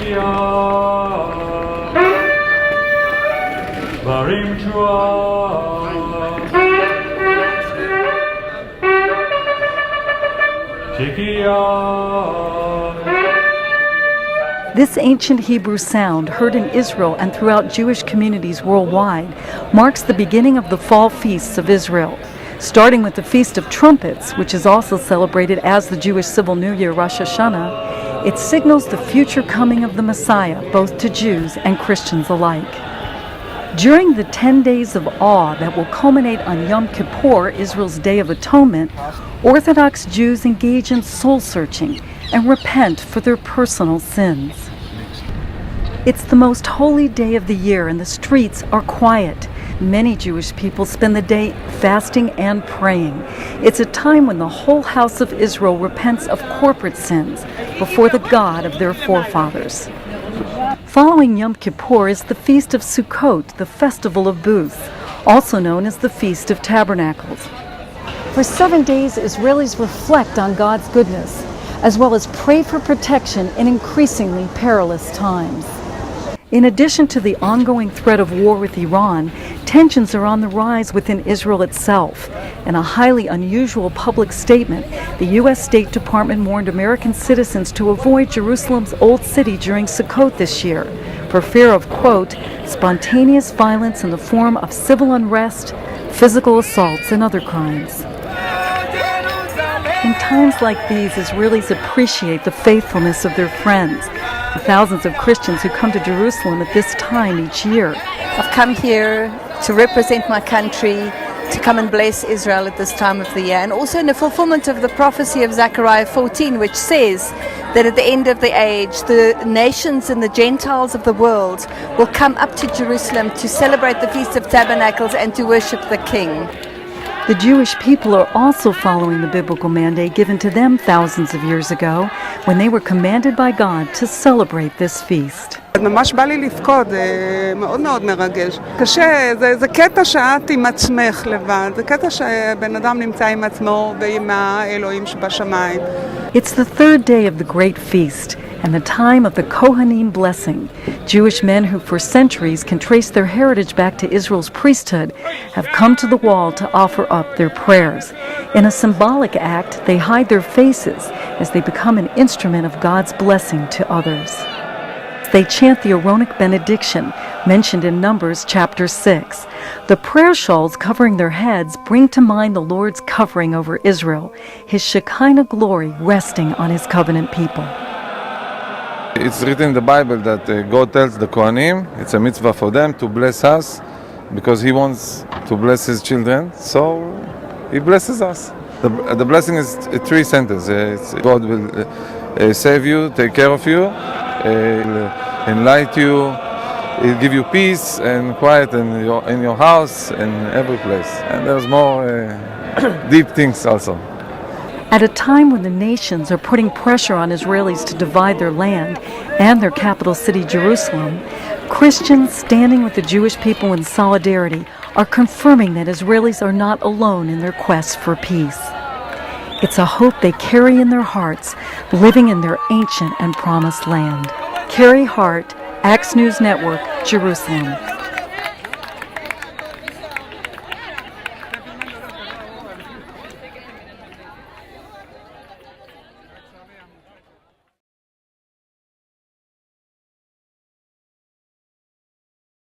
This ancient Hebrew sound, heard in Israel and throughout Jewish communities worldwide, marks the beginning of the fall feasts of Israel. Starting with the Feast of Trumpets, which is also celebrated as the Jewish Civil New Year, Rosh Hashanah, it signals the future coming of the Messiah, both to Jews and Christians alike. During the 10 days of awe that will culminate on Yom Kippur, Israel's Day of Atonement, Orthodox Jews engage in soul-searching and repent for their personal sins. It's the most holy day of the year and the streets are quiet. Many Jewish people spend the day fasting and praying. It's a time when the whole house of Israel repents of corporate sins before the God of their forefathers. Following Yom Kippur is the Feast of Sukkot, the Festival of Booths, also known as the Feast of Tabernacles. For 7 days, Israelis reflect on God's goodness, as well as pray for protection in increasingly perilous times. In addition to the ongoing threat of war with Iran, tensions are on the rise within Israel itself. In a highly unusual public statement, the U.S. State Department warned American citizens to avoid Jerusalem's Old City during Sukkot this year, for fear of, quote, spontaneous violence in the form of civil unrest, physical assaults, and other crimes. In times like these, Israelis appreciate the faithfulness of their friends. The thousands of Christians who come to Jerusalem at this time each year. I've come here to represent my country, to come and bless Israel at this time of the year, and also in the fulfillment of the prophecy of Zechariah 14, which says that at the end of the age, the nations and the Gentiles of the world will come up to Jerusalem to celebrate the Feast of Tabernacles and to worship the King. The Jewish people are also following the biblical mandate given to them thousands of years ago when they were commanded by God to celebrate this feast. ממש בא לי לפקוד, מאוד מאוד מרגש. קשה, זה קטע שאת עם עצמך לבד, זה קטע שבן אדם נמצא עם עצמו ועם האלוהים שבשמיים. It's the third day of the great feast and the time of the Kohanim blessing. Jewish men who for centuries can trace their heritage back to Israel's priesthood have come to the wall to offer up their prayers. In a symbolic act, they hide their faces as they become an instrument of God's blessing to others. They chant the Aaronic benediction, mentioned in Numbers chapter 6. The prayer shawls covering their heads bring to mind the Lord's covering over Israel, his Shekinah glory resting on his covenant people. It's written in the Bible that God tells the Kohanim, it's a mitzvah for them to bless us because he wants to bless his children, so he blesses us. The blessing is 3 sentences. God will save you, take care of you, enlighten you, he'll give you peace and quiet in your house, in every place. And there's more deep things also. At a time when the nations are putting pressure on Israelis to divide their land and their capital city, Jerusalem, Christians standing with the Jewish people in solidarity are confirming that Israelis are not alone in their quest for peace. It's a hope they carry in their hearts, living in their ancient and promised land. Carrie Hart, Axe News Network, Jerusalem.